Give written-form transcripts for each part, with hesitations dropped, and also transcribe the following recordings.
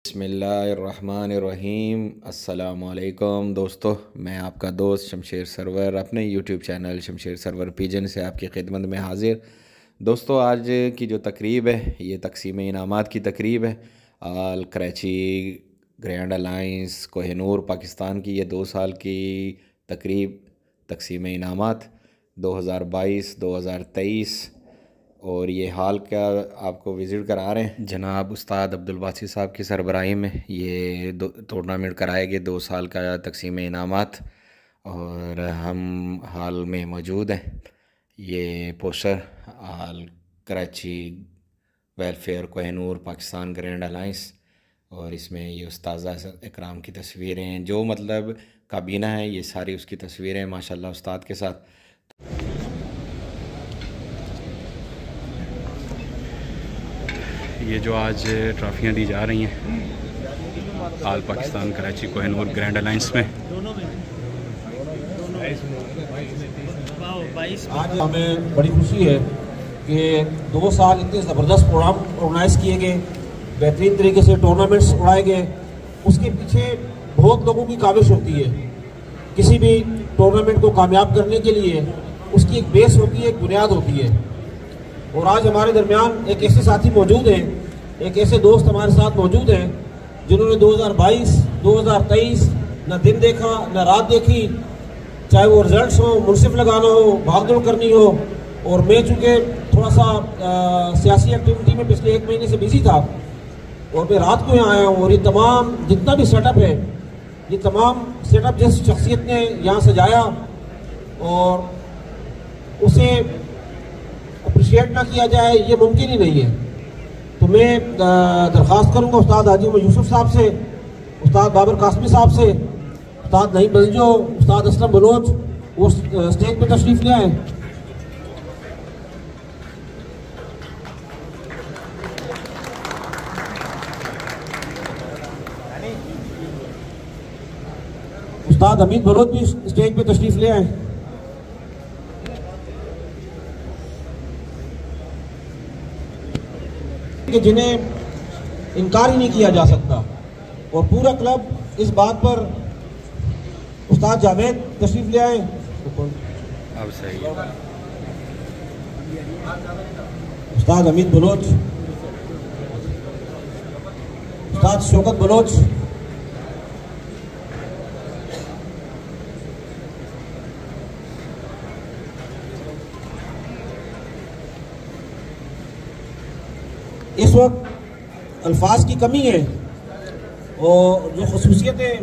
बिस्मिल्लाहिर्रहमानिर्रहीम। अस्सलामुअलैकुम दोस्तों, मैं आपका दोस्त शमशेर सरवर अपने YouTube channel Shamsher Sarwar pigeon से आपकी खिदमत में हाजिर। दोस्तों, आज की जो तकरीब है ये तकसीम इनामात की तकरीब है। आल कराची ग्रैंड अलाइंस कोहिनूर पाकिस्तान की ये 2 साल की तकरीब तकसीम इनामात 2022-2023 और ये हाल का आपको विज़िट करा रहे हैं। जनाब उस्ताद अब्दुल बासी साहब की सरबराही में ये टूर्नामेंट कराए गए 2 साल का तकसीम इनामात, और हम हाल में मौजूद हैं। ये poster all Karachi welfare Kohinoor Pakistan grand alliance, और इसमें ये उस्ताज़ा इकराम की तस्वीरें हैं। जो मतलब काबीना है ये सारी उसकी तस्वीरें हैं माशाल्लाह उस्ताद के साथ। ये जो आज ट्रॉफियाँ दी जा रही हैं आल पाकिस्तान कराची कोहिनूर ग्रैंड अलाइंस में, आज हमें बड़ी खुशी है कि 2 साल इतने ज़बरदस्त प्रोग्राम ऑर्गेनाइज किए गए, बेहतरीन तरीके से टूर्नामेंट्स उड़ाए गए। उसके पीछे बहुत लोगों की काविश होती है। किसी भी टूर्नामेंट को कामयाब करने के लिए उसकी एक बेस होती है, एक बुनियाद होती है। और आज हमारे दरमियान एक ऐसे साथी मौजूद हैं, एक ऐसे दोस्त हमारे साथ मौजूद हैं जिन्होंने 2022, 2023 न दिन देखा न रात देखी, चाहे वो रिजल्ट्स हो, मुनसिफ लगाना हो, भागदौड़ करनी हो। और मैं चूँकि थोड़ा सा सियासी एक्टिविटी में पिछले 1 महीने से बिजी था और मैं रात को यहाँ आया हूँ। और ये तमाम जितना भी सेटअप है, ये तमाम सेटअप जिस शख्सियत ने यहाँ सजाया और उसे अप्रिशिएट ना किया जाए ये मुमकिन ही नहीं है। तो मैं दरख्वास्त करूँगा उस्ताद हाजी उमर यूसुफ साहब से, उस्ताद बाबर कासमी साहब से, उस्ताद नईम बलजो, उस्ताद असलम बलोच वो स्टेज पर तशरीफ़ ले आए। उस्ताद हमीद बलोच भी स्टेज पे तशरीफ़ ले आए। कि जिन्हें इनकार ही नहीं किया जा सकता। और पूरा क्लब इस बात पर, उस्ताद जावेद तशरीफ ले आए, अब सही है। उस्ताद हमीद बलोच, उस्ताद शौकत बलोच, इस वक्त अल्फाज की कमी है और जो खसूसियतें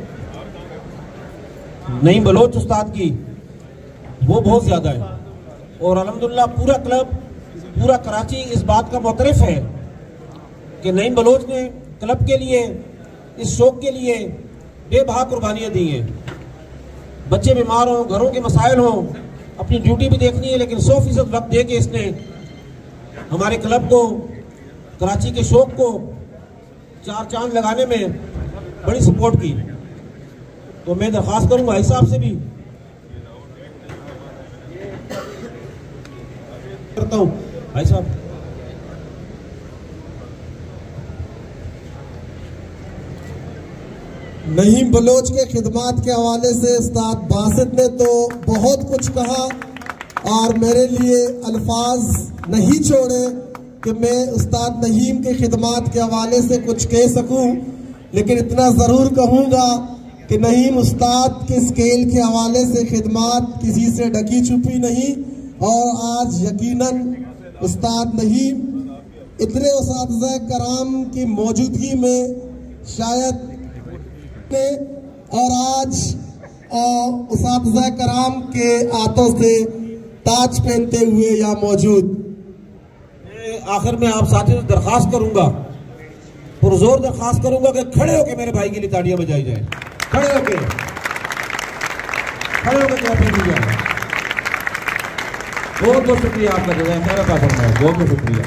नईम बलोच उस्ताद की वो बहुत ज़्यादा है। और अल्हम्दुलिल्लाह पूरा क्लब, पूरा कराची इस बात का मुतरफ है कि नईम बलोच ने क्लब के लिए, इस शौक के लिए बेबहा कुर्बानियाँ दी हैं। बच्चे बीमार हों, घरों के मसाइल हों, अपनी ड्यूटी भी देखनी है, लेकिन 100% वक्त दे के इसने हमारे क्लब को, कराची के शौक को 4 चांद लगाने में बड़ी सपोर्ट की। तो मैं दरख्वास्त करूंगा भाई साहब से भी करता हूं, भाई साहब नईम बलोच के खिदमात के हवाले से उस्ताद बासित ने तो बहुत कुछ कहा और मेरे लिए अल्फाज नहीं छोड़े कि मैं उस्ताद नईम के खिदमात के हवाले से कुछ कह सकूं। लेकिन इतना ज़रूर कहूँगा कि नईम उस्ताद के स्केल के हवाले से खिदमात किसी से ढकी छुपी नहीं। और आज यकीनन उस्ताद नईम इतने उस्ताद कराम की मौजूदगी में शायद ने, और आज उस्ताद कराम के हाथों से ताज पहनते हुए यहाँ मौजूद। आखिर में आप साथियों से दरख्वास्त करूंगा, पुरजोर दरख्वास्त करूंगा कि खड़े होकर मेरे भाई के लिए तालियां बजाई जाए। खड़े होकर क्लैपिंग की जाए। बहुत बहुत शुक्रिया आपका, जज़ाकल्लाह खैर, बहुत बहुत शुक्रिया।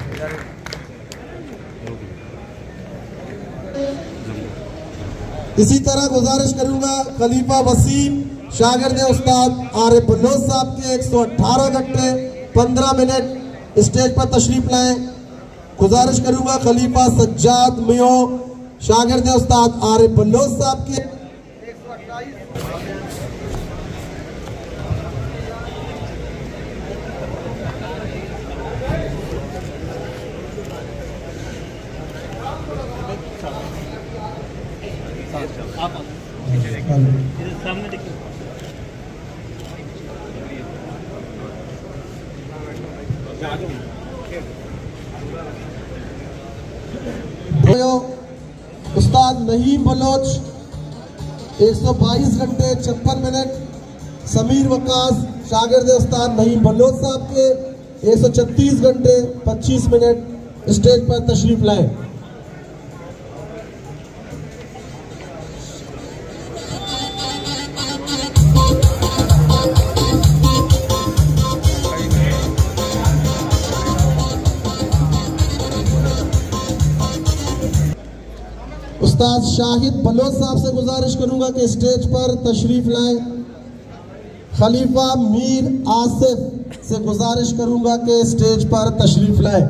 इसी तरह गुजारिश करूंगा खलीफा वसीम शागिर्द उस्ताद आरिफ बलोच साहब के 118 घंटे 15 मिनट स्टेज पर तशरीफ लाएं। गुजारिश करूंगा खलीफा सज्जाद मियो शागिर्द उस्ताद आरिफ बल्लोच साहब के। उस्ताद नहीम बलोच 122 घंटे 56 मिनट। समीर वकास शागिर्द उस्ताद नहीम बलोच साहब के 136 घंटे 25 मिनट स्टेज पर तशरीफ लाए। उस्ताद शाहिद बलोच साहब से गुजारिश करूंगा कि स्टेज पर तशरीफ लाएं। खलीफा मीर आसिफ से गुजारिश करूंगा कि स्टेज पर तशरीफ लाएं।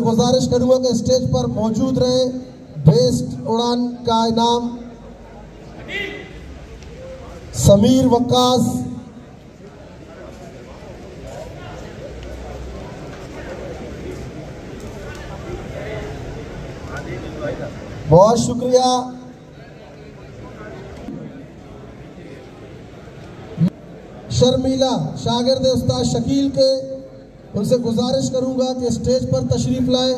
गुजारिश करूंगा कि स्टेज पर मौजूद रहे। बेस्ट उड़ान का इनाम समीर वकास, बहुत शुक्रिया। शर्मिला शागिर्द उस्ताद शकील के, उनसे गुजारिश करूंगा कि स्टेज पर तशरीफ लाए।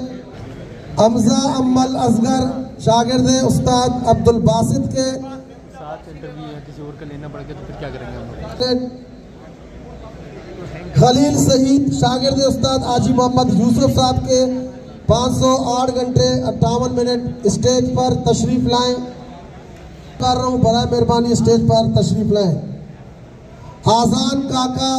हमजा अम्मल असगर शागिर्द उस्ताद अब्दुल बासित के साथ इंटरव्यू है, किसी और का लेना पड़ गया तो फिर क्या करेंगे हम लोग। खलील सईद शागिर्द उस्ताद आजी मोहम्मद यूसुफ साहब के 508 घंटे 58 मिनट स्टेज पर तशरीफ लाएं। कर रहा हूँ, बड़ा मेहरबानी स्टेज पर तशरीफ लाएं। आजान काका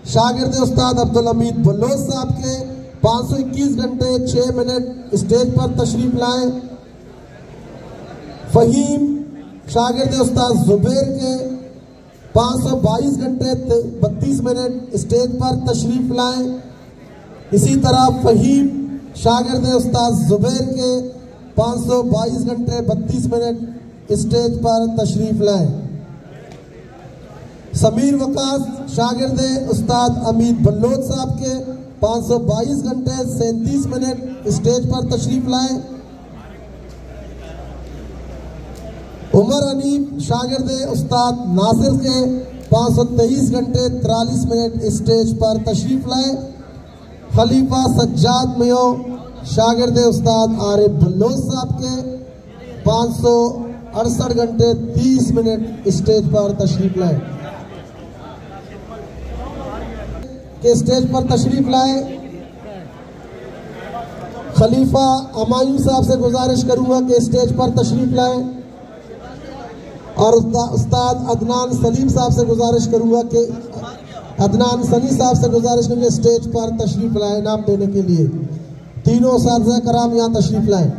शागिर्द उस्ताद अब्दुल हमीद बल्लोच साहब के 521 घंटे 6 मिनट स्टेज पर तशरीफ लाएं। फहीम शागिर्द उस्ताद जुबैर के 522 घंटे 32 मिनट स्टेज पर तशरीफ लाएं। इसी तरह फहीम शागिर्द उस्ताद जुबैर के 522 घंटे 32 मिनट स्टेज पर तशरीफ लाएं। समीर वकास शागिर्द उस्ताद अमीद बल्लोच साहब के 522 घंटे 37 मिनट स्टेज पर तशरीफ लाएं। उमर अनीफ शागिर्द उस्ताद नासिर के 523 घंटे 43 मिनट स्टेज पर तशरीफ लाएं। खलीफा सज्जाद मियो शागिर्द उस्ताद आरिफ बल्लोच साहब के 568 घंटे 30 मिनट स्टेज पर तशरीफ लाएं। के स्टेज पर तशरीफ लाए। खलीफा अमायूं साहब से गुजारिश करूंगा कि स्टेज पर तशरीफ लाए। और उस्ताद अदनान सलीम साहब से गुजारिश करूंगा कि अदनान सनी साहब से गुजारिश करूंगा स्टेज पर तशरीफ लाए इनाम देने के लिए। तीनों उस्ताद कराम यहाँ तशरीफ लाए।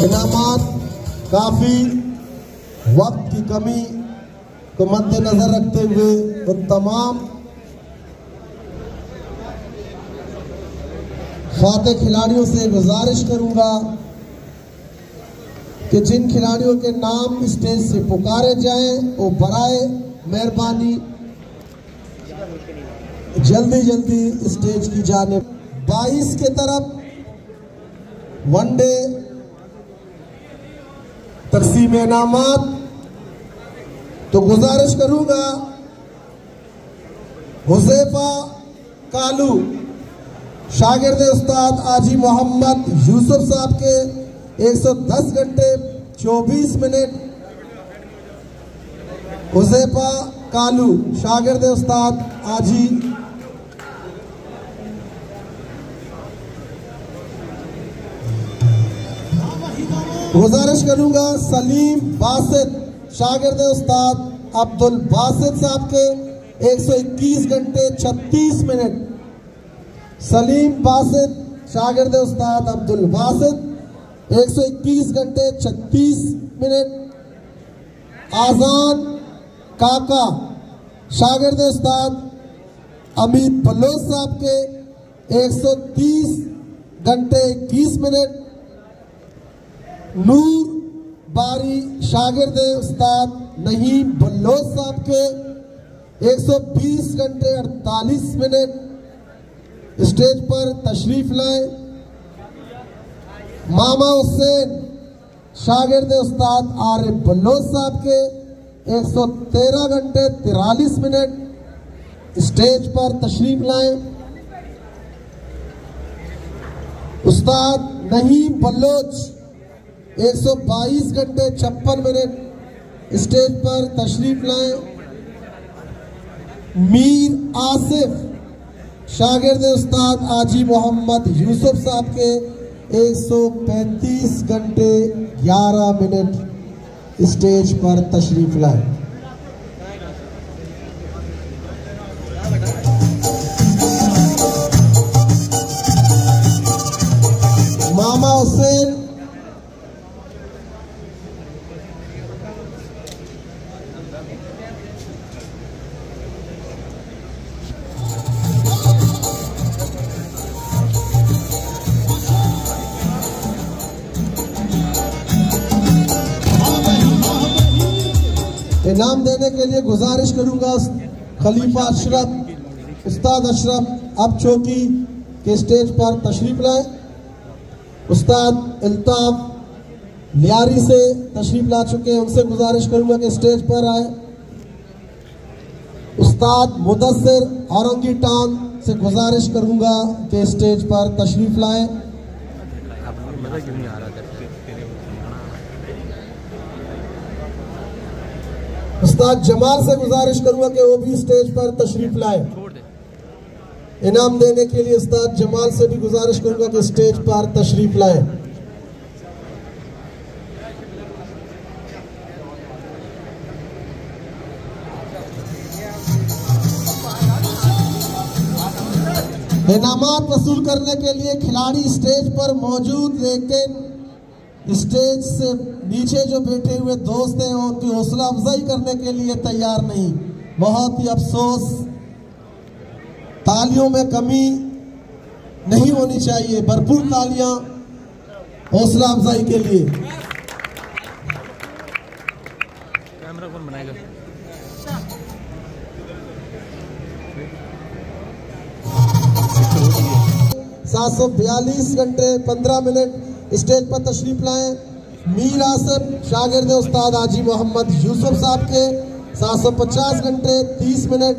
इनामात काफी वक्त की कमी को मद्देनजर रखते हुए उन तमाम फाते खिलाड़ियों से गुजारिश करूंगा कि जिन खिलाड़ियों के नाम स्टेज से पुकारे जाएं वो बराए मेहरबानी जल्दी जल्दी स्टेज की जानिब 22 के तरफ वनडे तकसीम इनामात। तो गुजारिश करूंगा हुज़ैफा कालू शागिर्द उस्ताद आजी मोहम्मद यूसुफ साहब के 110 घंटे 24 मिनट। हुज़ैफा कालू शागिर्द उस्ताद आजी गुजारिश करूंगा सलीम बासित शागिर्द उस्ताद अब्दुल बासित साहब के 121 घंटे 36 मिनट। सलीम बासित शागिर्द उस्ताद अब्दुल बासित 121 घंटे 36 मिनट। आजान काका शागिर्द उस्ताद अमित बलोच साहब के 130 घंटे 21 मिनट। नूर बारी शागिर्द उस्ताद नहीम बलोच साहब के 120 घंटे 48 मिनट। स्टेज पर तशरीफ लाए मामा हुसैन शागिर्द उस्ताद आरिफ बलोच साहब के 113 घंटे 43 मिनट। स्टेज पर तशरीफ लाए उस्ताद नहीम बलोच 122 घंटे 56 मिनट। स्टेज पर तशरीफ लाए मीर आसिफ शागिर्द उस्ताद आजी मोहम्मद यूसुफ साहब के 135 घंटे 11 मिनट। स्टेज पर तशरीफ लाए मामा हुसैन इनाम देने के लिए गुजारिश करूंगा खलीफा अशरफ उस्ताद अशरफ अब चौकी के स्टेज पर तशरीफ लाए। उस्ताद इल्ताफ लियारी से तशरीफ ला चुके हैं, उनसे गुजारिश करूंगा कि स्टेज पर आए। उस्ताद मुदस्सिर औरंगी टाउन से गुजारिश करूंगा कि स्टेज पर तशरीफ लाए। उस्ताद जमाल से गुजारिश करूंगा कि वो भी स्टेज पर तशरीफ लाए। इनाम देने के लिए उस्ताद जमाल से भी गुजारिश करूंगा कि स्टेज पर तशरीफ लाए। इनामात वसूल करने के लिए खिलाड़ी स्टेज पर मौजूद, लेकिन स्टेज से नीचे जो बैठे हुए दोस्त हैं उनकी हौसला अफजाई करने के लिए तैयार नहीं। बहुत ही अफसोस, तालियों में कमी नहीं होनी चाहिए, भरपूर तालियां हौसला अफजाई के लिए। कैमरा कौन बनाएगा? सात 742 घंटे 15 मिनट स्टेज पर तशरीफ लाए मीर आसिफ शागिर्द उस्ताद आजी मोहम्मद यूसुफ साहब के 750 घंटे 30 मिनट।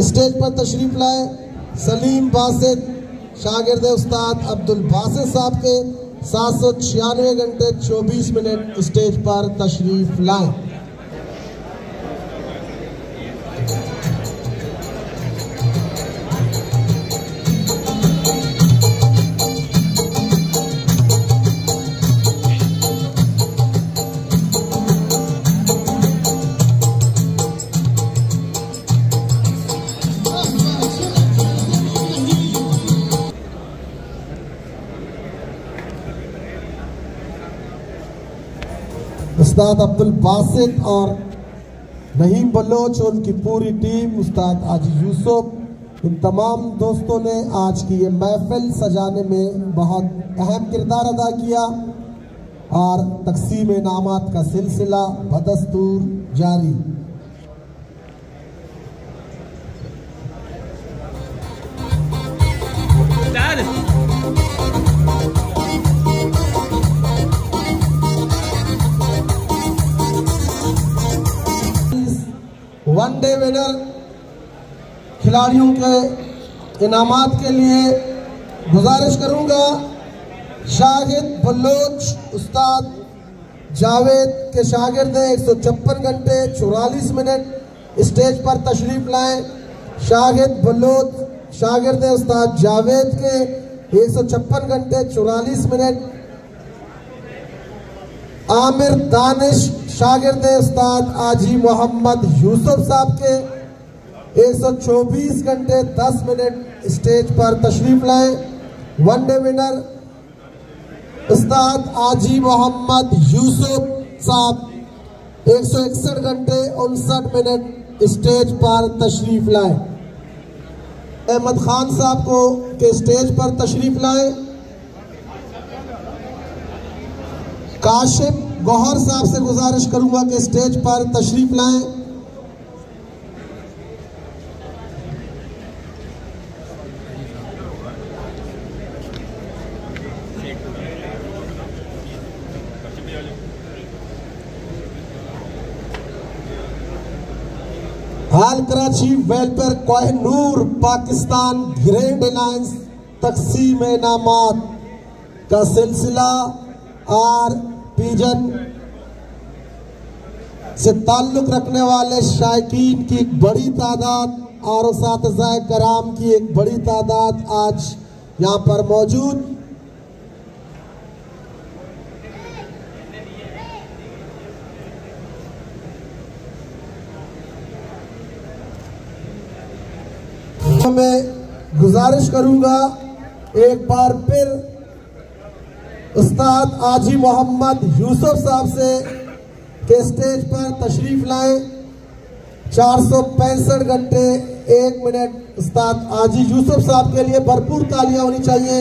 स्टेज पर तशरीफ लाए सलीम बासित शागिर्द उस्ताद अब्दुल बासित साहब के 796 घंटे 24 मिनट। स्टेज पर तशरीफ लाए। उस्ताद अब्दुल बासित और नहीम बलोच और उनकी पूरी टीम, उस्ताद आजी यूसुफ, इन तमाम दोस्तों ने आज की ये महफिल सजाने में बहुत अहम किरदार अदा किया और तकसीम इनामात का सिलसिला बदस्तूर जारी। वनडे विनर खिलाड़ियों के इनामात के लिए गुजारिश करूंगा शाहिद बलोच उस्ताद जावेद के शागिर्द 156 घंटे 44 मिनट स्टेज पर तशरीफ लाएं। शाहिद बलोच शागिर्द उस्ताद जावेद के 156 घंटे 44 मिनट। आमिर दानिश शागिर्द उस्ताद आजी मोहम्मद यूसुफ साहब के 124 घंटे 10 मिनट स्टेज पर तशरीफ लाए। वनडे विनर उस्ताद आजी मोहम्मद यूसुफ साहब 161 घंटे 59 मिनट स्टेज पर तशरीफ लाए। अहमद खान साहब को के स्टेज पर तशरीफ लाए। काशिफ गौहर साहब से गुजारिश करूंगा कि स्टेज पर तशरीफ लाएं। All Karachi welfare Kohinoor Pakistan grand alliance तकसीम इनामात का सिलसिला और पीजन से ताल्लुक रखने वाले शायकीन की एक बड़ी तादाद और उस्ताद-ए कराम की एक बड़ी तादाद आज यहाँ पर मौजूद। मैं गुजारिश करूंगा एक बार फिर उस्ताद आजी मोहम्मद यूसुफ साहब से के स्टेज पर तशरीफ लाएं। 465 घंटे 1 मिनट उस्ताद आजी यूसुफ साहब के लिए भरपूर तालियां होनी चाहिए।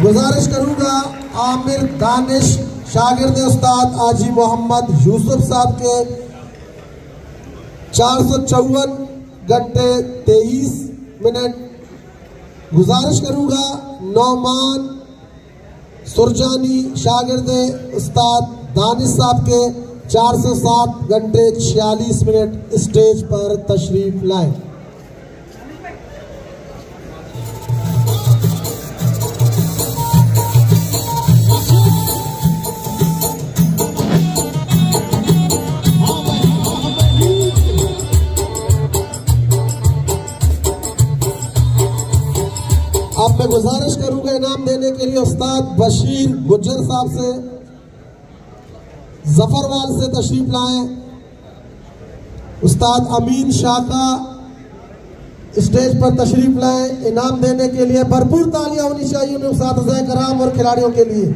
गुजारिश करूंगा आमिर दानिश शागिर्द उस्ताद आजी मोहम्मद यूसुफ साहब के 454 घंटे 23 मिनट। गुजारिश करूंगा नौमान सुरजानी शागिर्द उस्ताद दानिश साहब के 407 घंटे 46 मिनट स्टेज पर तशरीफ लाएं। अब मैं गुजारिश करूंगा इनाम देने के लिए उस्ताद बशीर गुज्जर साहब से जफरवाल से तशरीफ लाएं। उस्ताद अमीन शाह का स्टेज पर तशरीफ लाएं। इनाम देने के लिए भरपूर तालियां होनी चाहिए उन्हें उस्ताद-ए कराम और खिलाड़ियों के लिए।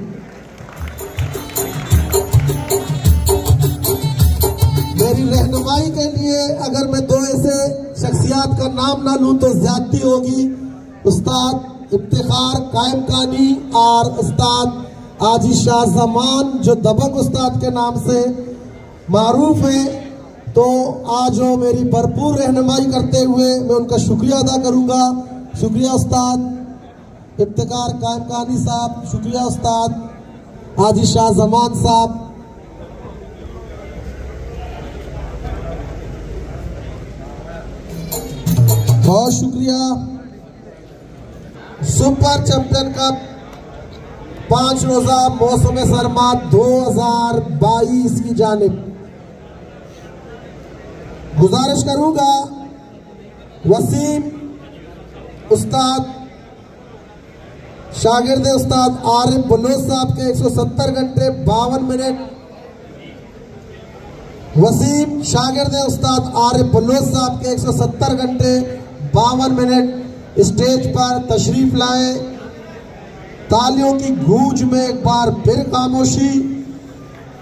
मेरी रहनुमाई के लिए अगर मैं दो ऐसे शख्सियात का नाम ना लूं तो ज्यादती होगी। उस्ताद इफ्तिखार कायमकानी और उस्ताद आजी शाह जमान जो दबंग उस्ताद के नाम से मारूफ है, तो आज वो मेरी भरपूर रहनुमाई करते हुए मैं उनका शुक्रिया अदा करूंगा। शुक्रिया उस्ताद इफ्तिखार कायमकानी साहब, शुक्रिया उस्ताद आजी शाह जमान साहब। बहुत शुक्रिया। सुपर चैंपियन कप 5 रोजा मौसम सरमा 2022 की जानिब गुजारिश करूंगा वसीम उस्ताद शागिर्द उस्ताद आरिफ बलोच साहब के 170 घंटे 52 मिनट। वसीम शागिर्द उस्ताद आरिफ बलोच साहब के 170 घंटे 52 मिनट स्टेज पर तशरीफ लाए। तालियों की गूंज में एक बार फिर खामोशी।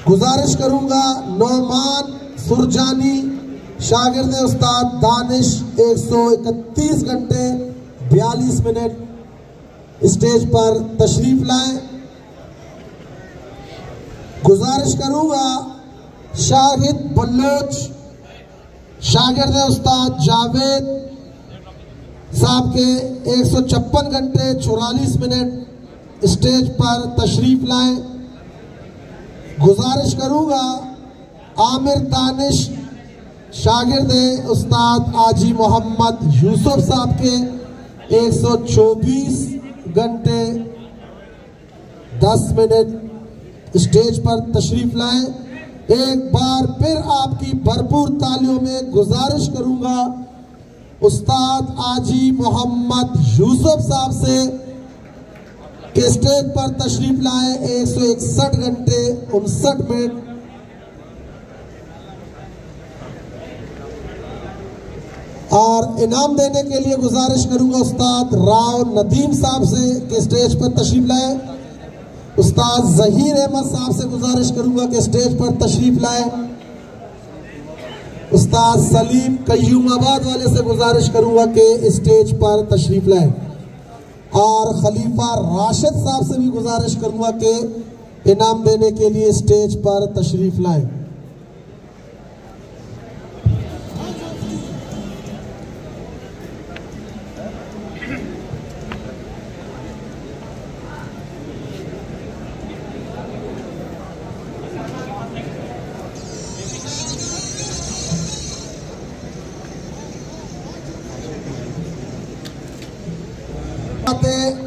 गुजारिश करूंगा नौमान सुरजानी शागिर्द उस्ताद दानिश 131 घंटे 42 मिनट स्टेज पर तशरीफ लाएं। गुजारिश करूंगा शाहिद बल्लोच शागिर्द उस्ताद जावेद साहब के 156 घंटे 44 मिनट स्टेज पर तशरीफ लाएं। गुजारिश करूंगा आमिर दानिश शागिर्द उस्ताद आजी मोहम्मद यूसुफ साहब के 124 घंटे 10 मिनट स्टेज पर तशरीफ लाएं। एक बार फिर आपकी भरपूर तालियों में गुजारिश करूंगा उस्ताद आजी मोहम्मद यूसुफ साहब से कि स्टेज पर तशरीफ लाएं। 161 घंटे 59 मिनट। और इनाम देने के लिए गुजारिश करूंगा उस्ताद राव नदीम साहब से कि स्टेज पर तशरीफ लाएं। उस्ताद जहीर अहमद साहब से गुजारिश करूंगा कि स्टेज पर तशरीफ लाएं। उस्ताद सलीम कयूमाबाद वाले से गुजारिश करूंगा कि स्टेज पर तशरीफ लाएं। और खलीफा राशिद साहब से भी गुजारिश करूंगा कि इनाम देने के लिए स्टेज पर तशरीफ लाएं।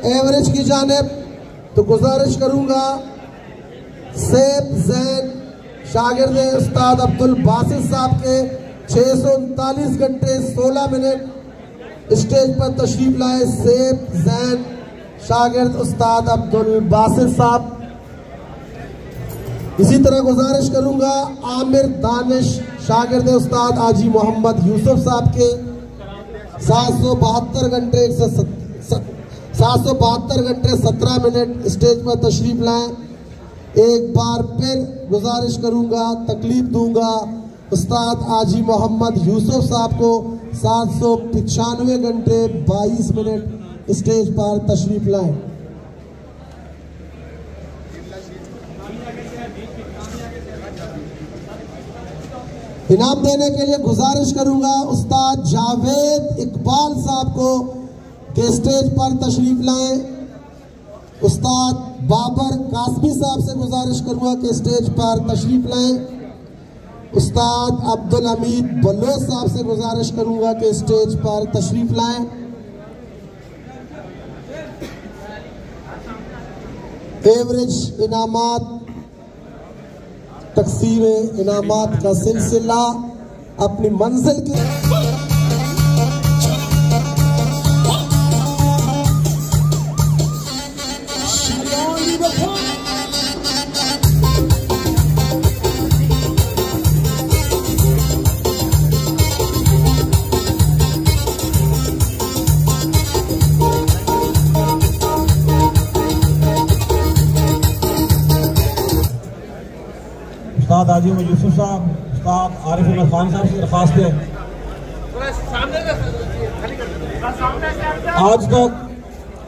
एवरेज की जानिब तो गुजारिश करूंगा सेब जैन शागिर्द उस्ताद अब्दुल बासित साहब के 639 घंटे 16 मिनट स्टेज पर तशरीफ लाए। सेब जैन शागिर्द उस्ताद अब्दुल बासित साहब। इसी तरह गुजारिश करूंगा आमिर दानिश शागिर्द उस्ताद आजी मोहम्मद यूसुफ साहब के 772 घंटे 772 घंटे 17 मिनट स्टेज पर तशरीफ लाएं। एक बार फिर गुजारिश करूंगा, तकलीफ दूंगा उस्ताद आजी मोहम्मद यूसुफ साहब को 795 घंटे 22 मिनट स्टेज पर तशरीफ लाएं। इनाम देने के लिए गुजारिश करूंगा उस्ताद जावेद इकबाल साहब को कि स्टेज पर तशरीफ लाएं। उस्ताद बाबर कासमी साहब से गुजारिश करूंगा कि स्टेज पर तशरीफ लाएं। उस्ताद अब्दुल हमीद बलोच साहब से गुजारिश करूंगा कि स्टेज पर तशरीफ लाएं। एवरेज इनामात तकसीम इनामात का सिलसिला अपनी मंजिल की उस्ताद आजी यूसुफ साहब, उस्ताद आरिफ अहमद खान साहब से दरख्वास्त है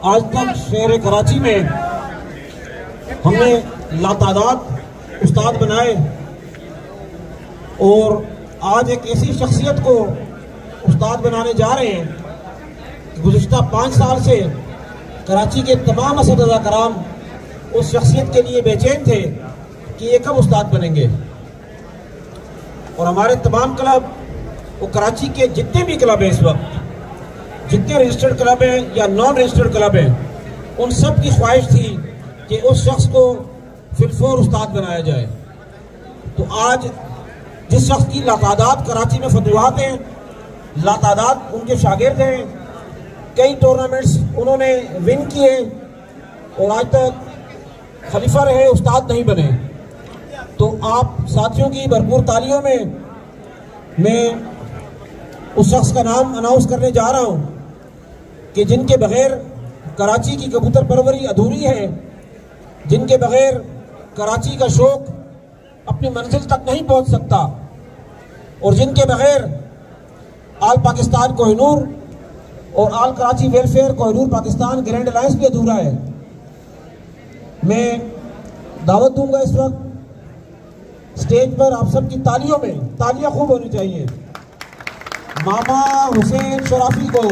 आज तक शहर कराची में हमने लातादाद उस्ताद बनाए और आज एक ऐसी शख्सियत को उस्ताद बनाने जा रहे हैं। गुज़िश्ता 5 साल से कराची के तमाम असतिज़ा कराम उस शख्सियत के लिए बेचैन थे कि ये कब उस्ताद बनेंगे। और हमारे तमाम क्लब, वो कराची के जितने भी क्लब हैं इस वक्त, जितने रजिस्टर्ड क्लब हैं या नॉन रजिस्टर्ड क्लब हैं, उन सब की ख्वाहिश थी कि उस शख्स को फिलफोर उस्ताद बनाया जाए। तो आज जिस शख्स की लातादाद कराची में फतवात हैं, लातादाद उनके शागिर्द हैं, कई टूर्नामेंट्स उन्होंने विन किए और आज तक खलीफा रहे, उस्ताद नहीं बने। तो आप साथियों की भरपूर तालियों में मैं उस शख्स का नाम अनाउंस करने जा रहा हूं कि जिनके बगैर कराची की कबूतर परवरी अधूरी है, जिनके बगैर कराची का शौक अपनी मंजिल तक नहीं पहुंच सकता और जिनके बगैर आल पाकिस्तान कोहिनूर और all Karachi welfare Kohinoor Pakistan grand alliance भी अधूरा है। मैं दावत दूंगा इस वक्त स्टेज पर आप सबकी तालियों में तालियां खूब होनी चाहिए मामा हुसैन शराफी को।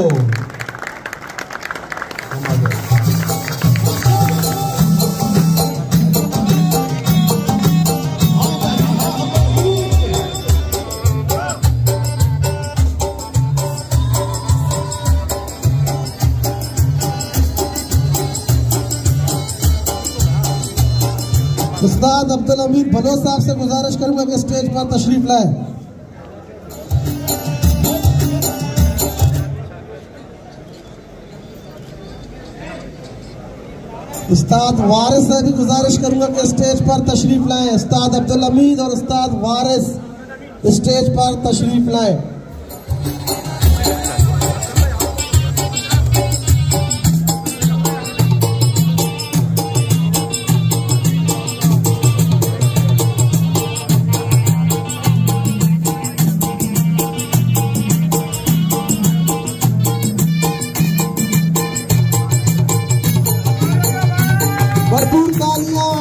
उस्ताद अब्दुल हमीद बलोच साहब से गुजारिश करूंगा कि स्टेज पर तशरीफ लाए। उस्ताद वारिस से भी गुजारिश करूंगा कि स्टेज पर तशरीफ लाएं। उस्ताद अब्दुल हमीद और उस्ताद वारिस स्टेज पर तशरीफ लाएं। भरपूर तालियां।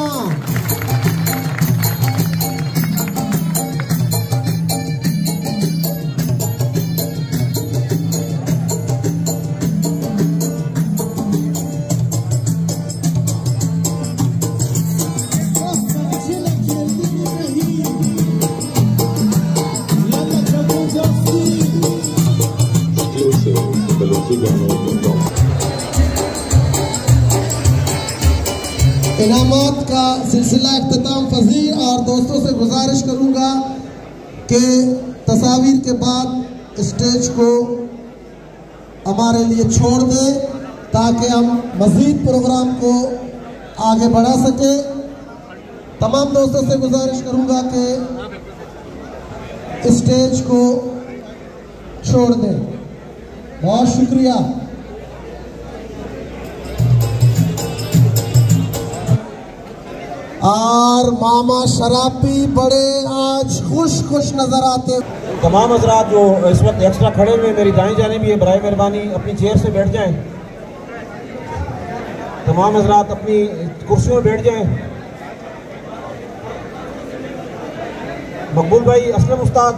इनामात का सिलसिला इख्तिताम पजीर और दोस्तों से गुजारिश करूंगा कि तस्वीर के बाद स्टेज को हमारे लिए छोड़ दें ताकि हम मज़ीद प्रोग्राम को आगे बढ़ा सके। तमाम दोस्तों से गुजारिश करूंगा कि स्टेज को छोड़ दें। बहुत शुक्रिया। और मामा शराबी बड़े आज खुश खुश नजर आते। तमाम हजरात जो इस वक्त एक्स्ट्रा खड़े हुए मेरी दाएं जाने भी है, बराए मेहरबानी अपनी चेयर से बैठ जाएं। तमाम हजरात अपनी कुर्सियों में बैठ जाएं। मकबूल भाई, असलम उस्ताद,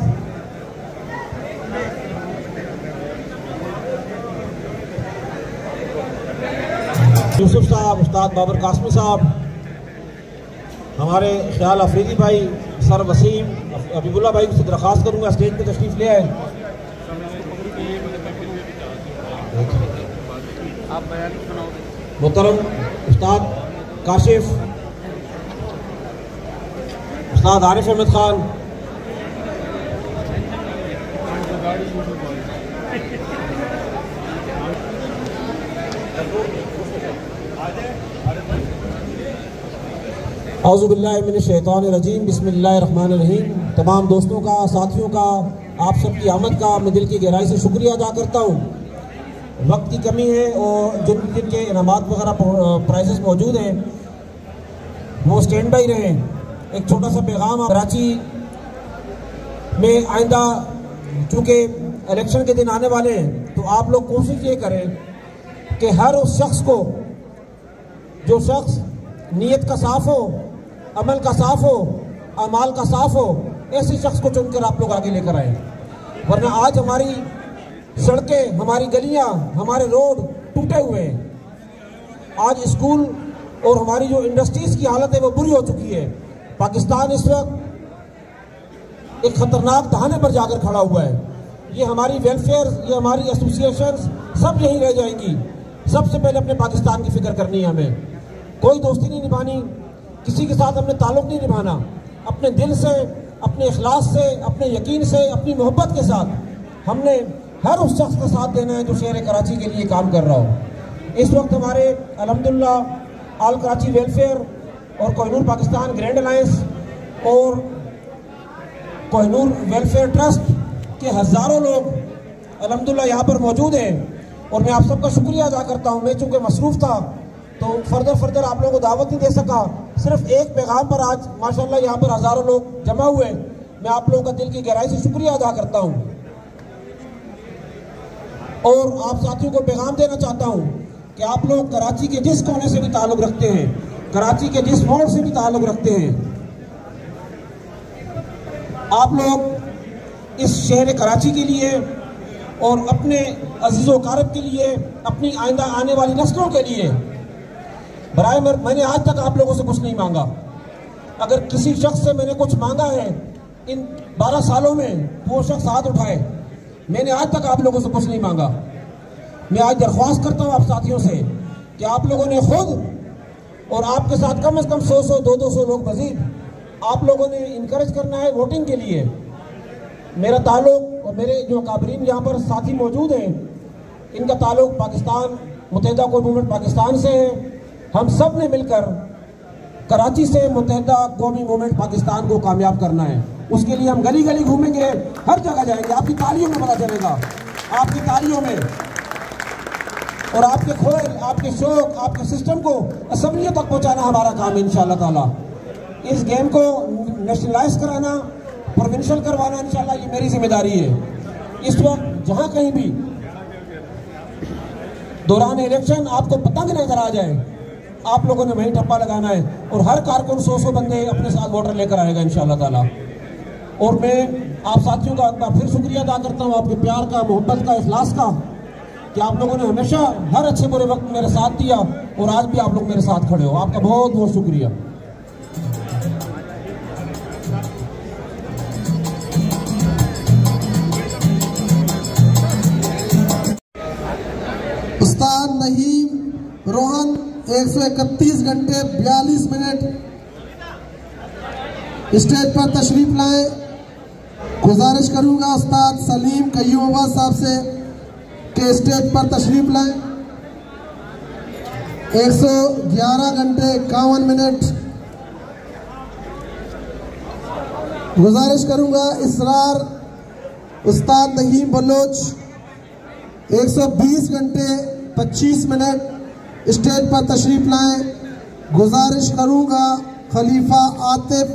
यूसुफ साहब, उस्ताद बाबर कासमी साहब, हमारे ख्याल अफरीदी भाई, सर वसीम, हबीबुल्लाह भाई से दरख्वास्त करूंगा स्टेज पे तशरीफ ले आए। मोहतरम उस्ताद काशिफ, उस्ताद आरिफ अहमद खान, औज़ुबिल्लाहि मिनश्शैतानिर्रजीम, बिस्मिल्लाहिर्रहमानिर्रहीम। तमाम दोस्तों का, साथियों का, आप सबकी आमद का मैं दिल की गहराई से शुक्रिया अदा करता हूँ। वक्त की कमी है और जिनके इनामात वगैरह प्राइजेस मौजूद हैं वो स्टैंड बाई रहें। एक छोटा सा पैगाम, कराची में आइंदा चूँकि इलेक्शन के दिन आने वाले हैं तो आप लोग कोशिश ये करें कि हर उस शख्स को, जो शख्स नीयत का साफ हो, अमल का साफ हो, अमाल का साफ हो, ऐसे शख्स को चुनकर आप लोग आगे लेकर आए। वरना आज हमारी सड़कें, हमारी गलियां, हमारे रोड टूटे हुए हैं। आज स्कूल और हमारी जो इंडस्ट्रीज की हालत है वो बुरी हो चुकी है। पाकिस्तान इस वक्त एक खतरनाक दहाने पर जाकर खड़ा हुआ है। ये हमारी वेलफेयर, ये हमारी एसोसिएशंस सब यहीं रह जाएंगी। सबसे पहले अपने पाकिस्तान की फिक्र करनी है हमें। कोई दोस्ती नहीं निभानी, किसी के साथ हमने ताल्लुक़ नहीं निभाना। अपने दिल से, अपने इखलास से, अपने यकीन से, अपनी मोहब्बत के साथ हमने हर उस शख्स का साथ देना है जो शहर कराची के लिए काम कर रहा हो। इस वक्त हमारे अल्हम्दुलिल्लाह आल कराची वेलफेयर और कोहिनूर पाकिस्तान ग्रैंड अलायंस और कोहिनूर वेलफेयर ट्रस्ट के हज़ारों लोग अल्हम्दुलिल्लाह यहाँ पर मौजूद हैं और मैं आप सबका शुक्रिया अदा करता हूँ। मैं चूँकि मसरूफ़ था तो फर्दर आप लोगों को दावत नहीं दे सका। सिर्फ एक पैगाम पर आज माशाल्लाह यहाँ पर हजारों लोग जमा हुए। मैं आप लोगों का दिल की गहराई से शुक्रिया अदा करता हूँ और आप साथियों को पैगाम देना चाहता हूँ कि आप लोग कराची के जिस कोने से भी ताल्लुक रखते हैं, कराची के जिस मोड़ से भी ताल्लुक रखते हैं, आप लोग इस शहर कराची के लिए और अपने अजीज़ो कारब के लिए, अपनी आइंदा आने वाली नस्लों के लिए बराए मैंने आज तक आप लोगों से कुछ नहीं मांगा। अगर किसी शख्स से मैंने कुछ मांगा है इन 12 सालों में, वो शख्स हाथ उठाए। मैंने आज तक आप लोगों से कुछ नहीं मांगा। मैं आज दरख्वास्त करता हूँ आप साथियों से कि आप लोगों ने खुद और आपके साथ कम से कम 100 200 लोग मजीद आप लोगों ने इनकरेज करना है वोटिंग के लिए। मेरा ताल्लुक और मेरे जो काबरीन यहाँ पर साथी मौजूद हैं, इनका ताल्लुक पाकिस्तान मुत्तहिदा कौमी मूवमेंट पाकिस्तान से है। हम सब ने मिलकर कराची से मुत्तहिदा कौमी मूवमेंट पाकिस्तान को कामयाब करना है। उसके लिए हम गली गली घूमेंगे, हर जगह जाएंगे। आपकी तालियों में पता चलेगा, आपकी तालियों में, और आपके खोल, आपके शौक, आपके सिस्टम को असम्बलियों तक पहुंचाना हमारा काम है इंशाअल्लाह ताला। इस गेम को नेशनलाइज कराना, प्रोविंशियल करवाना इंशाअल्लाह ये मेरी जिम्मेदारी है। इस वक्त जहां कहीं भी दौरान इलेक्शन आपको पतंग नजर आ जाए, आप लोगों ने वहीं ठप्पा लगाना है और हर कारकुन 100 बंदे अपने साथ वोटर लेकर आएगा इंशाअल्लाह ताला। और मैं आप साथियों का एक बार फिर शुक्रिया अदा करता हूँ, आपके प्यार का, मोहब्बत का, इखलास का, कि आप लोगों ने हमेशा हर अच्छे बुरे वक्त मेरे साथ दिया और आज भी आप लोग मेरे साथ खड़े हो। आपका बहुत बहुत शुक्रिया। उस्ताद नहीम रोहन 131 घंटे 42 मिनट स्टेज पर तशरीफ लाए। गुजारिश करूंगा उस्ताद सलीम कयूमबाद साहब से के स्टेज पर तशरीफ लाए। 111 घंटे 51 मिनट। गुजारिश करूंगा इसरार उस्ताद नहीम बलोच 120 घंटे 25 मिनट स्टेज पर तशरीफ लाएं। गुजारिश करूंगा खलीफा आतिफ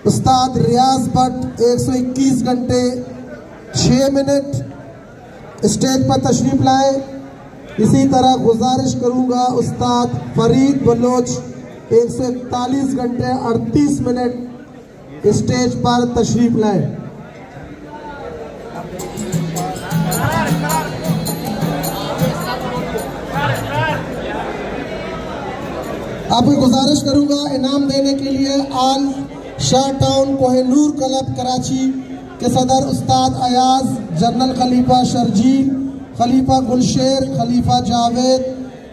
उस्ताद रियाज भट्ट 121 घंटे 6 मिनट स्टेज पर तशरीफ लाएं। इसी तरह गुजारिश करूंगा उस्ताद फरीद बलोच 141 घंटे 38 मिनट स्टेज पर तशरीफ लाएं। आपको गुजारिश करूंगा इनाम देने के लिए आल शाह टाउन कोहिनूर क्लब कराची के सदर उस्ताद अयाज, जनरल खलीफा शर्जील, खलीफा गुलशेर, खलीफा जावेद,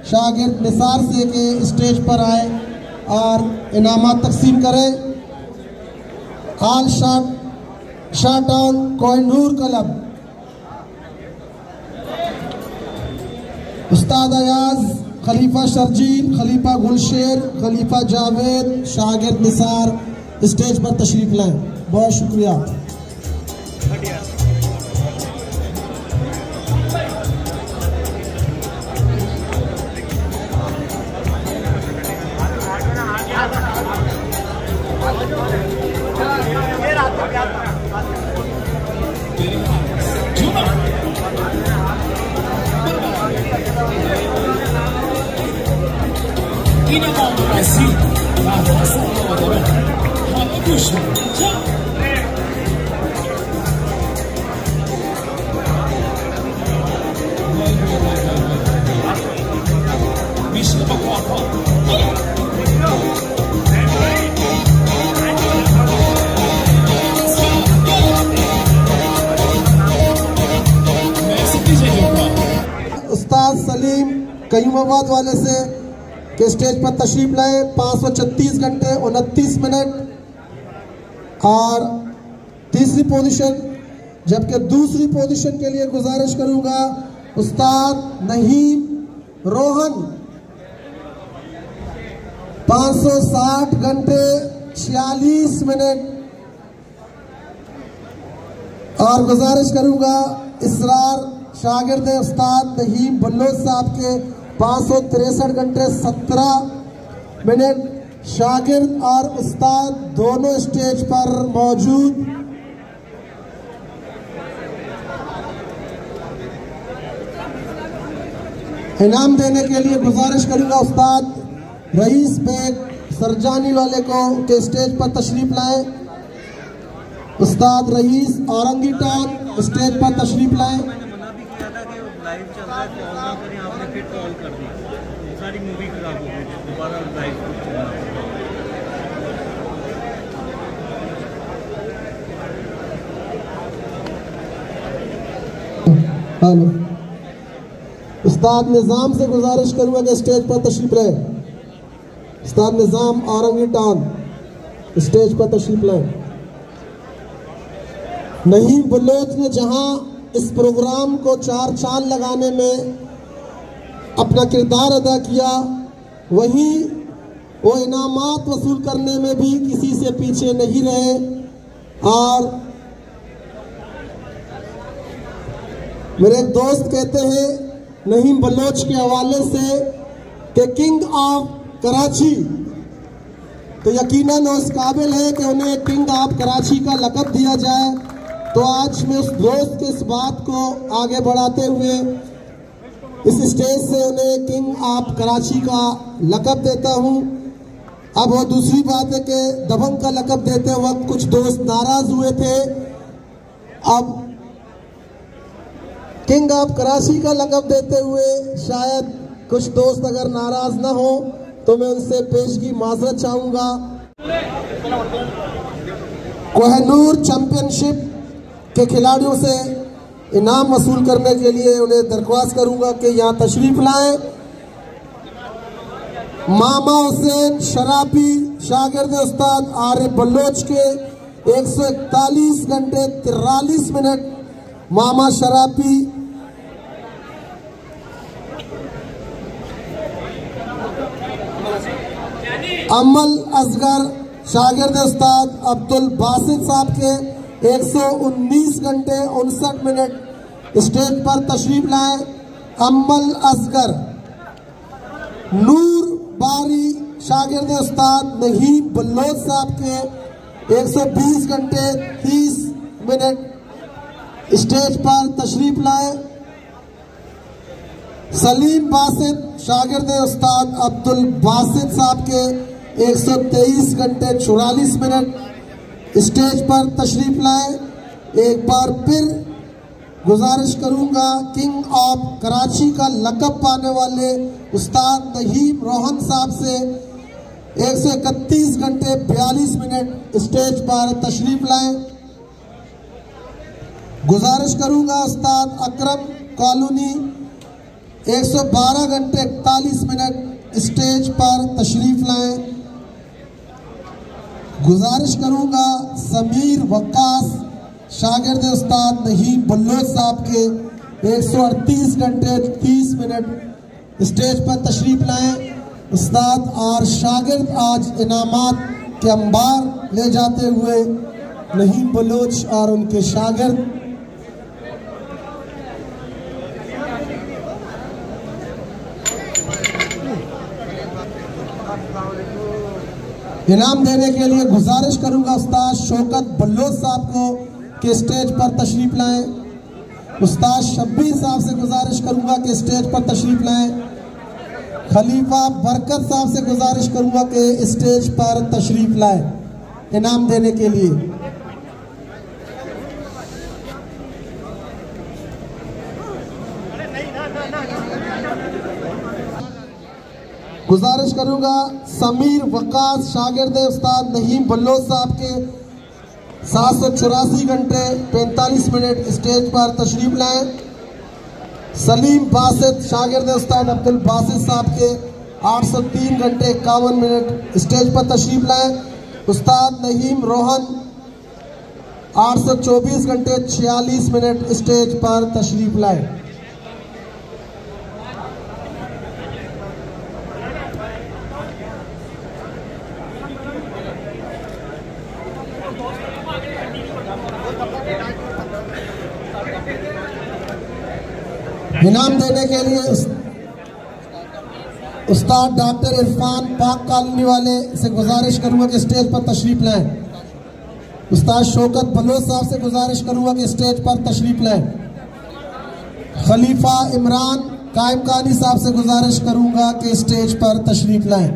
शागिर्द निसार से के स्टेज पर आए और इनामात तकसीम करें। आल शाह टाउन कोहिनूर क्लब उस्ताद अयाज, खलीफा शर्जील, खलीफा गुलशेर, खलीफा जावेद, शागिर्द निसार स्टेज पर तशरीफ लाएं। बहुत शुक्रिया। उस्ताद सलीम कयूमाबाद वाले से के स्टेज पर तशरीफ लाए। 536 घंटे 29 मिनट और तीसरी पोजीशन, जबकि दूसरी पोजीशन के लिए गुजारिश करूंगा उस्ताद नहीम रोहन 560 घंटे 46 मिनट और गुजारिश करूंगा इसरार शागिर्द उस्ताद नहीम बलोच साहब के 563 घंटे 17 मिनट शागिर्द और उस्ताद दोनों स्टेज पर मौजूद। इनाम देने के लिए गुजारिश करूंगा उस्ताद रईस बेग सरजानी वाले को के स्टेज पर तशरीफ लाएं। उस्ताद रईस औरंगी टाउन स्टेज पर तशरीफ लाएं। मैंने मना भी किया था कि लाइव चल रहा है, कॉल ना करें, आपने फिर कॉल कर दी, सारी मूवी खराब हो गई थी, दोबारा लाइव चलना पड़ा। हेलो, उस्ताद निज़ाम से गुजारिश करूंगा कि स्टेज पर तशरीफ लाएं। उस्ताद निज़ाम औरंगी टाउन स्टेज पर तशरीफ लाएं। नहीम बलोच ने जहां इस प्रोग्राम को चार चांद लगाने में अपना किरदार अदा किया, वहीं वो इनामात वसूल करने में भी किसी से पीछे नहीं रहे। और मेरे एक दोस्त कहते हैं नहीम बलोच के हवाले से कि किंग ऑफ कराची, तो यकीनन उस काबिल है कि उन्हें किंग ऑफ कराची का लक़ब दिया जाए। तो आज मैं उस दोस्त के इस बात को आगे बढ़ाते हुए इस स्टेज से उन्हें किंग ऑफ कराची का लक़ब देता हूं। अब वो दूसरी बात है कि दबंग का लक़ब देते वक्त कुछ दोस्त नाराज हुए थे। अब किंग ऑफ कराची का लक़ब देते हुए शायद कुछ दोस्त अगर नाराज ना हो तो मैं उनसे पेशगी माजरत चाहूंगा। कोहिनूर चैंपियनशिप के खिलाड़ियों से इनाम वसूल करने के लिए उन्हें दरख्वास्त करूंगा कि यहाँ तशरीफ लाएं। मामा हुसैन शराबी शागिर्द उस्ताद आरिफ बलोच के 141 घंटे 43 मिनट मामा शराबी। अमल असगर शागिर्द उस्ताद अब्दुल बासित साहब के 119 घंटे 59 मिनट स्टेज पर तशरीफ लाए। अमल असगर। नूर बारी शागिर्द उस्ताद नहीम बलोच साहब के 120 घंटे 30 मिनट स्टेज पर तशरीफ लाए। सलीम बासित शागिर्द उस्ताद अब्दुल बासित साहब के 123 घंटे 44 मिनट स्टेज पर तशरीफ लाए। एक बार फिर गुजारिश करूंगा किंग ऑफ कराची का लक़ब पाने वाले उस्ताद नहीम रोहन साहब से 131 घंटे 42 मिनट स्टेज पर तशरीफ लाएं। गुजारिश करूंगा उस्ताद अकरम कॉलोनी 112 घंटे 41 मिनट स्टेज पर तशरीफ लाएं। गुजारिश करूंगा समीर वक्कास शागिर्द उस्ताद नहीम बलोच साहब के 138 घंटे 30 मिनट स्टेज पर तशरीफ लाएं। उस्ताद और शागिर्द आज इनामात के अंबार ले जाते हुए नहीम बलोच और उनके शागिर्द इनाम देने के लिए गुजारिश करूंगा उस्ताद शौकत बलोच साहब को कि स्टेज पर तशरीफ लाएं। उस्ताद शब्बीर साहब से गुजारिश करूंगा कि स्टेज पर तशरीफ लाएं। खलीफा बरकत साहब से गुजारिश करूंगा कि स्टेज पर तशरीफ लाएं इनाम देने के लिए। गुजारिश करूंगा समीर वकास शागिर्द उस्ताद नहीम बलोच साहब के 784 घंटे 45 मिनट स्टेज पर तशरीफ लाएं। सलीम बासित शागिर्द उस्ताद अब्दुल बासित साहब के 803 घंटे 51 मिनट स्टेज पर तशरीफ लाएं। उस्ताद नहीम रोहन 824 घंटे 46 मिनट स्टेज पर तशरीफ लाएं। इनाम देने के लिए उस्ताद डॉक्टर इरफान पाक कॉलोनी वाले से गुजारिश करूंगा कि स्टेज पर तशरीफ लाएं। उस्ताद शौकत बलोच साहब से गुजारिश करूंगा कि स्टेज पर तशरीफ लाएं। खलीफा इमरान कायम कानी साहब से गुजारिश करूंगा कि स्टेज पर तशरीफ लाएं।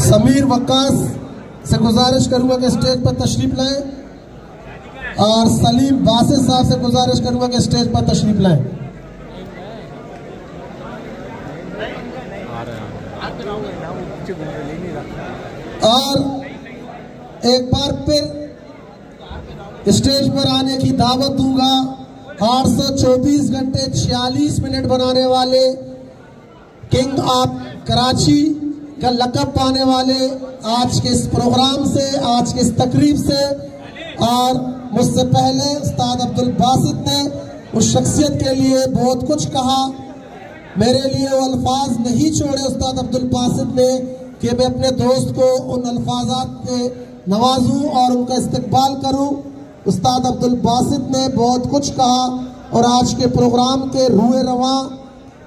समीर वक्कास से गुजारिश करूंगा कि स्टेज पर तशरीफ लाएं और सलीम बासित साहब से गुजारिश करूंगा कि स्टेज पर तशरीफ लाएं। और एक बार फिर स्टेज पर आने की दावत दूंगा 824 घंटे 46 मिनट बनाने वाले किंग ऑफ कराची का लक़ब पाने वाले आज के इस प्रोग्राम से, आज के इस तकरीब से, और मुझसे पहले उस्ताद अब्दुल बासित ने उस शख्सियत के लिए बहुत कुछ कहा। मेरे लिए वो अल्फाज नहीं छोड़े उस्ताद अब्दुल बासित ने कि मैं अपने दोस्त को उन अल्फाजात पे नवाजूं और उनका इस्तकबाल करूं। उस्ताद अब्दुल बासित ने बहुत कुछ कहा और आज के प्रोग्राम के रूए रवां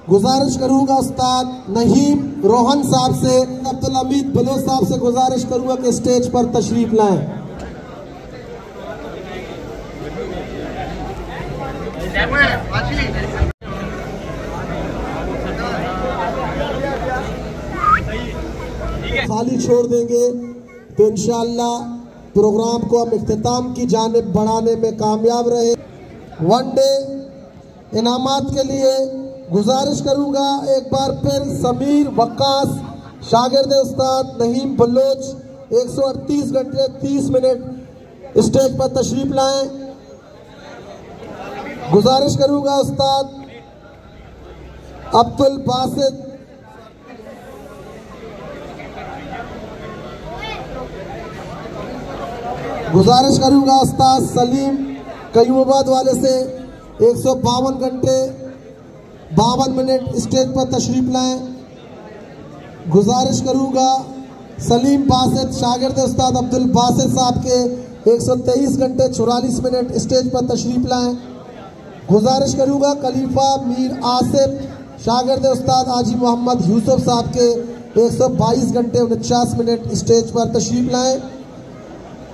गुजारिश करूंगा उस्ताद नहीम रोहन साहब से, अब्दुल हमीद बलोच साहब से गुजारिश करूंगा कि स्टेज पर तशरीफ लाएं। खाली छोड़ देंगे तो इंशाअल्लाह प्रोग्राम को हम इख्तिताम की जानिब बढ़ाने में कामयाब रहे। वन डे इनामात के लिए गुजारिश करूंगा एक बार फिर समीर वक्कास शागिर्द उस्ताद नहीम बलोच 138 घंटे 30 मिनट स्टेज पर तशरीफ लाएं। गुजारिश करूंगा उस्ताद अब्दुल बासित गुजारिश करूंगा उस्ताद सलीम कयूमाबाद वाले से 152 घंटे 52 मिनट स्टेज पर तशरीफ लाएं। गुजारिश करूंगा सलीम बासित शागिर्द उस्ताद अब्दुल बासित साहब के 123 घंटे 44 मिनट स्टेज पर तशरीफ लाएं। गुजारिश करूंगा खलीफा मीर आसिफ शागिर्द उस्ताद हाजी मोहम्मद यूसुफ साहब के 122 घंटे 49 मिनट स्टेज पर तशरीफ लाएं।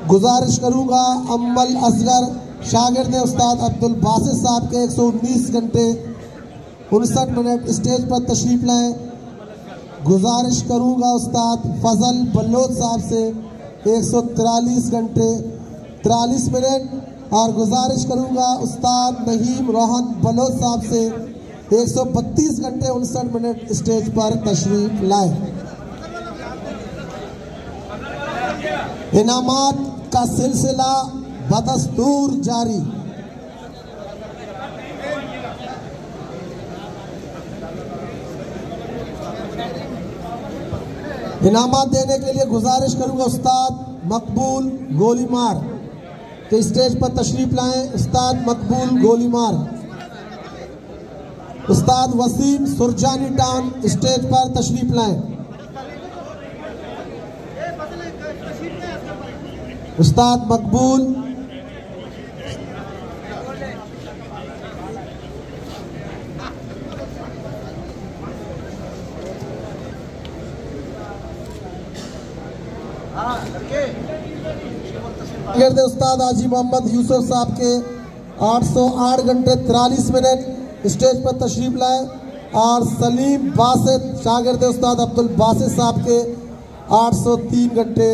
गुजारिश करूंगा अम्मल असगर शागिर्द उस्ताद अब्दुल बासित साहब के 119 घंटे 59 मिनट स्टेज पर तशरीफ लाएं। गुजारिश करूंगा उस्ताद फजल बलोच साहब से 143 घंटे 43 मिनट और गुजारिश करूंगा उस्ताद नहीम रोहन बलोच साहब से 132 घंटे 59 मिनट स्टेज पर तशरीफ लाएं। इनामात का सिलसिला बदस्तूर जारी। इनामात देने के लिए गुजारिश करूंगा उस्ताद मकबूल गोलीमार के स्टेज पर तशरीफ लाएं। उस्ताद मकबूल गोलीमार। उस्ताद वसीम सुरजानी टाउन स्टेज पर तशरीफ लाएं। उस्ताद मकबूल शागिर्द उस्ताद हाजी मोहम्मद यूसुफ साहब के 808 घंटे 43 मिनट स्टेज पर तशरीफ लाए और सलीम बासित शागिर्द उस्ताद अब्दुल बासित साहब के 803 घंटे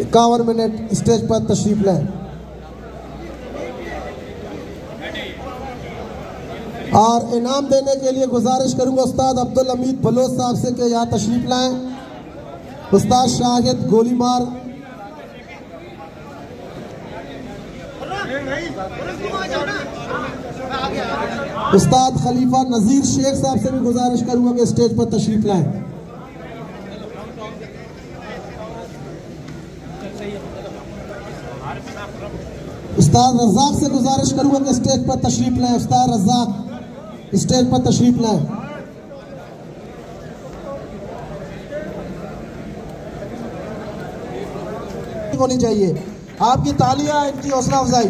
51 मिनट स्टेज पर तशरीफ लाए। और इनाम देने के लिए गुजारिश करूंगा उस्ताद अब्दुल हमीद बलोच साहब से कि यहाँ तशरीफ लाएं। उस्ताद शाहिद गोलीमार, उस्ताद खलीफा नजीर शेख साहब से भी गुजारिश करूंगा कि स्टेज पर तशरीफ लाएं। उस्ताद रज़ाक से गुजारिश करूंगा कि स्टेज पर तशरीफ लाएं। उस्ताद रज़ाक स्टेज पर तशरीफ लाएं। होनी चाहिए आपकी तालियां, इनकी हौसला अफजाई।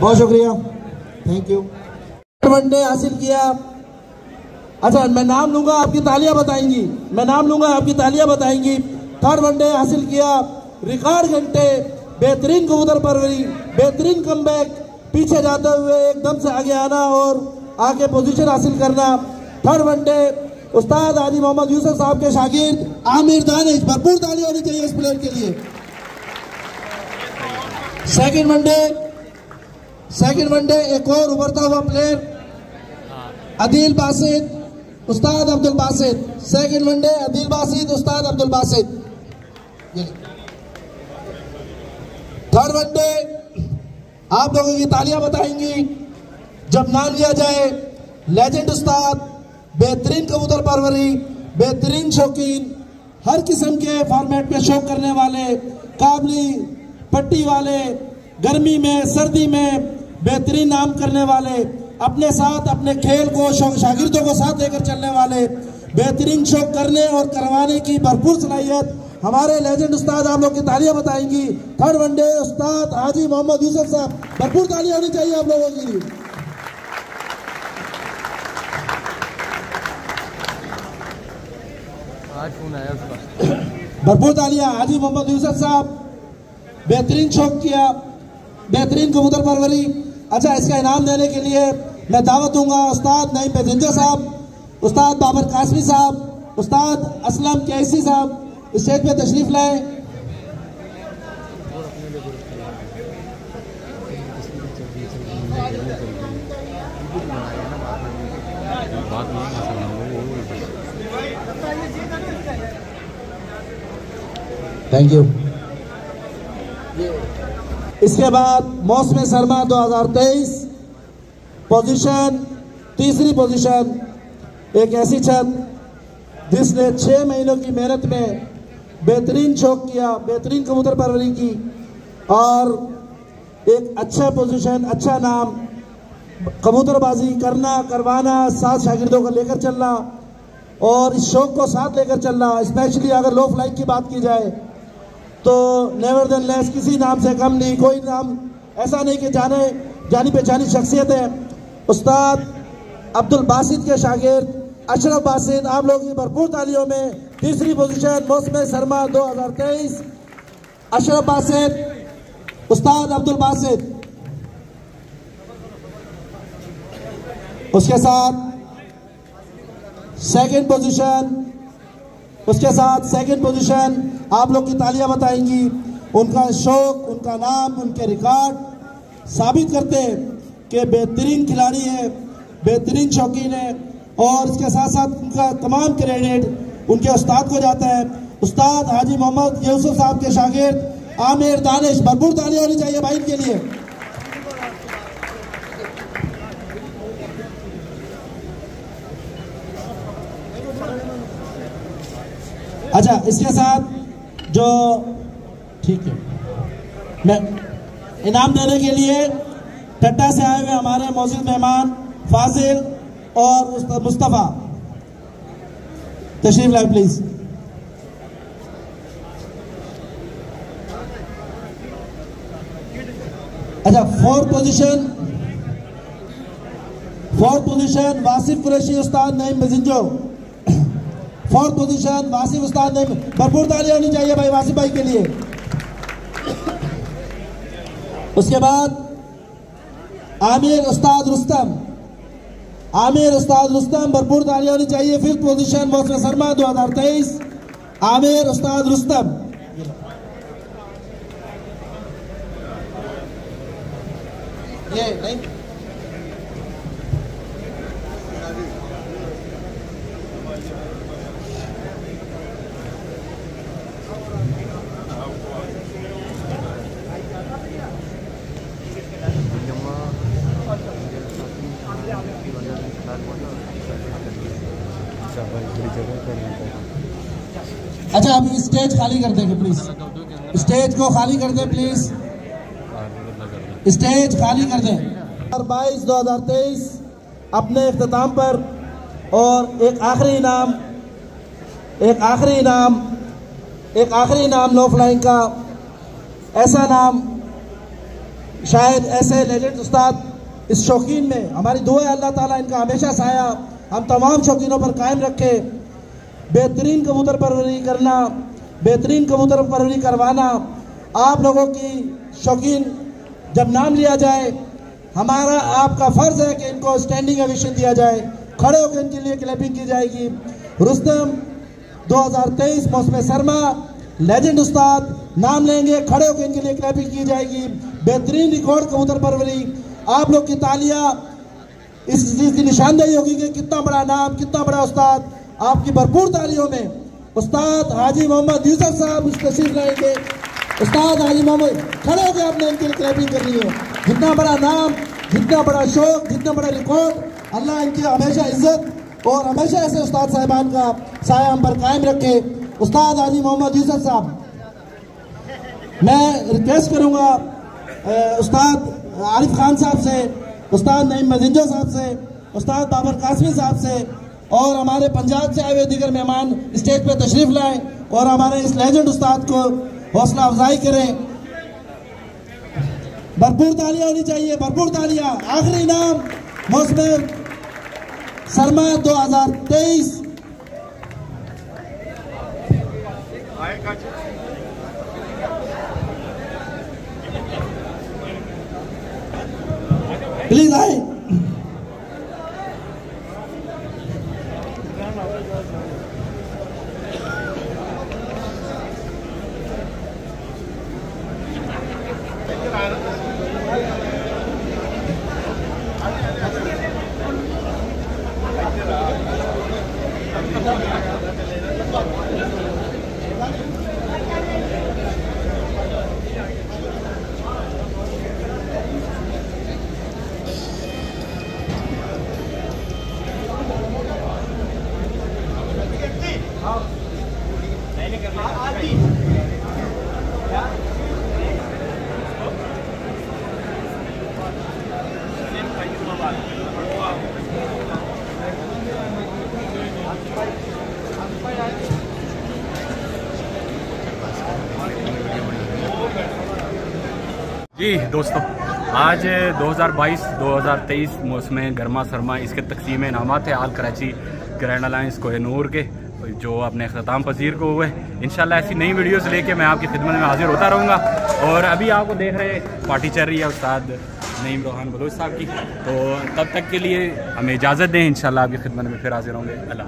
बहुत शुक्रिया, थैंक यू। वनडे हासिल किया। अच्छा, मैं नाम लूंगा, आपकी तालियां बताएंगी। मैं नाम लूंगा, आपकी तालियां बताएंगी। थर्ड वनडे हासिल किया, रिकॉर्ड घंटे, बेहतरीन कबूतर परवरी, बेहतरीन कमबैक, पीछे जाते हुए एकदम से आगे आना और आगे पोजीशन हासिल करना। थर्ड वनडे उस्ताद हाजी मोहम्मद यूसुफ साहब के शागिर्द आमिर दानिश, भरपूर तालियां होनी चाहिए इस प्लेयर के लिए। सेकंड वनडे एक और उभरता हुआ प्लेयर अदील बासित, उस्ताद अब्दुल बासित। सेकंड वनडे अदील बासित, उस्ताद अब्दुल बासित। थर्ड वनडे आप लोगों की तालियां बताएंगी जब नाम लिया जाए। लेजेंड उस्ताद, बेहतरीन कबूतर परवरी, बेहतरीन शौकीन, हर किस्म के फॉर्मेट में शौक करने वाले, काबली पट्टी वाले, गर्मी में सर्दी में बेहतरीन नाम करने वाले, अपने साथ अपने खेल को शागिर्दों को साथ लेकर चलने वाले, बेहतरीन शौक करने और करवाने की भरपूर सलाहियत हमारे लेजेंड उस्ताद, आप लोग की तालियां बताएंगी। थर्ड वनडे उस्ताद हाजी मोहम्मद यूसुफ साहब, भरपूर तालियां होनी चाहिए आप लोगों की। आज फोन आया उसका। भरपूर तालियां। हाजी मोहम्मद यूसुफ साहब, बेहतरीन शौक किया, बेहतरीन कबूतर परवरी। अच्छा, इसका इनाम देने के लिए मैं दावत दूंगा उस्ताद नईम पैसेंजर साहब, उस्ताद बाबर कासमी साहब, उस्ताद असलम कैसी साहब स्टेज पे तशरीफ लाए। Thank you. इसके बाद मौसम सरमा 2023 पोजीशन, तीसरी पोजीशन, एक ऐसी छत जिसने 6 महीनों की मेहनत में बेहतरीन शौक किया, बेहतरीन कबूतर परवरी की और एक अच्छा पोजीशन, अच्छा नाम, कबूतरबाजी करना, करवाना, साथ शागिर्दों को लेकर चलना और इस शौक को साथ लेकर चलना। स्पेशली अगर लो फ्लाइंग की बात की जाए तो नेवर देन लेस, किसी नाम से कम नहीं, कोई नाम ऐसा नहीं कि जानी पहचानी शख्सियत है। उस्ताद अब्दुल बासित के शागिर्द अशरफ बासित, आप लोगों की भरपूर तालियों में तीसरी पोजीशन मौसम सरमा 2023 अशरफ बासित, उस्ताद अब्दुल बासित। उसके साथ सेकंड पोजीशन आप लोग की तालियां बताएंगी। उनका शौक, उनका नाम, उनके रिकॉर्ड साबित करते हैं कि बेहतरीन खिलाड़ी है, बेहतरीन शौकीन है और इसके साथ साथ उनका तमाम क्रेडिट उनके उस्ताद को जाता है। उस्ताद हाजी मोहम्मद यूसुफ साहब के शागिर्द आमिर दानिश, भरपूर तालियां होनी चाहिए भाई इनके लिए। अच्छा, इसके साथ जो ठीक है, मैं इनाम देने के लिए टट्टा से आए हुए हमारे मौजूद मेहमान फाजिल और मुस्तफ़ा तशरीफ लाए प्लीज। अच्छा, फोर्थ पोजीशन वासिफ कुरैशी उस्ताद नईम बजिंजो। फोर्थ पोजीशन वासिफ उस्ताद नईम, भरपूर तालियां होनी चाहिए भाई वासिफ भाई के लिए। उसके बाद आमिर उस्ताद रुस्तम, भरपूर तालियां होनी चाहिए। फिफ्थ पोजीशन मौसम सरमा 2023 आमिर उस्ताद रुस्तम। ये नहीं अच्छा, अब स्टेज खाली कर देंगे प्लीज, स्टेज को खाली कर दें प्लीज, स्टेज खाली कर दें। 2022 अपने इख्तिताम पर और एक आखिरी इनाम एक आखिरी इनाम लो फ्लाइंग का, ऐसा नाम शायद ऐसे लेजेंड उस्ताद इस शौकीन में, हमारी दुआ है अल्लाह ताला इनका हमेशा साया हम तमाम शौकीनों पर कायम रखे। बेहतरीन कबूतर परवरी करना, बेहतरीन कबूतर परवरी करवाना, आप लोगों की शौकीन जब नाम लिया जाए हमारा आपका फ़र्ज़ है कि इनको स्टैंडिंग ओवेशन दिया जाए, खड़े होकर इनके लिए क्लैपिंग की जाएगी। रुस्तम 2023 मौसम सरमा लेजेंड उस्ताद नाम लेंगे, खड़े होकर इनके लिए क्लैपिंग की जाएगी। बेहतरीन रिकॉर्ड कबूतर परवरी, आप लोग की तालियां इस चीज़ की निशानदेही होगी कि कितना बड़ा नाम, कितना बड़ा उस्ताद। आपकी भरपूर तालियों में उस्ताद हाजी मोहम्मद यूसुफ साहब तशरीफ लाएंगे। उस्ताद हाजी मोहम्मद खड़े होकर आपने इनके लिए क्लैपिंग करनी है। जितना बड़ा नाम, जितना बड़ा शौक, जितना बड़ा रिकॉर्ड, अल्लाह इनकी हमेशा इज्जत और हमेशा ऐसे उस्ताद साहिबान का साया हम पर कायम रखे। उस्ताद हाजी मोहम्मद यूसुफ साहब, मैं रिक्वेस्ट करूँगा उस्ताद आरिफ खान साहब से, उस्ताद नईम मजिंजो साहब से, उस्ताद बाबर कासमी साहब से और हमारे पंजाब से आए हुए दीगर मेहमान स्टेज पर तशरीफ लाएं और हमारे इस लेजेंड उस्ताद को हौसला अफजाई करें। भरपूर तालियां होनी चाहिए, भरपूर तालियां। आखिरी इनाम मौसम सरमा 2023। प्लीज आए। जी दोस्तों, आज 2022-2023 मौसम गर्मा सरमा इसके तकसीम इनामात है आल कराची ग्रैंड अलायंस कोहिनूर के, जो अपने अख्ताम पजीर को हुए। इंशाल्लाह ऐसी नई वीडियोस लेके मैं आपकी खिदमत में हाजिर होता रहूँगा। और अभी आपको देख रहे पार्टी चल रही है उस्ताद नईम रोहान बलोच साहब की, तो तब तक के लिए हमें इजाज़त दें। इंशाल्लाह आपकी खिदमत में फिर हाजिर होंगे। अल्लाह।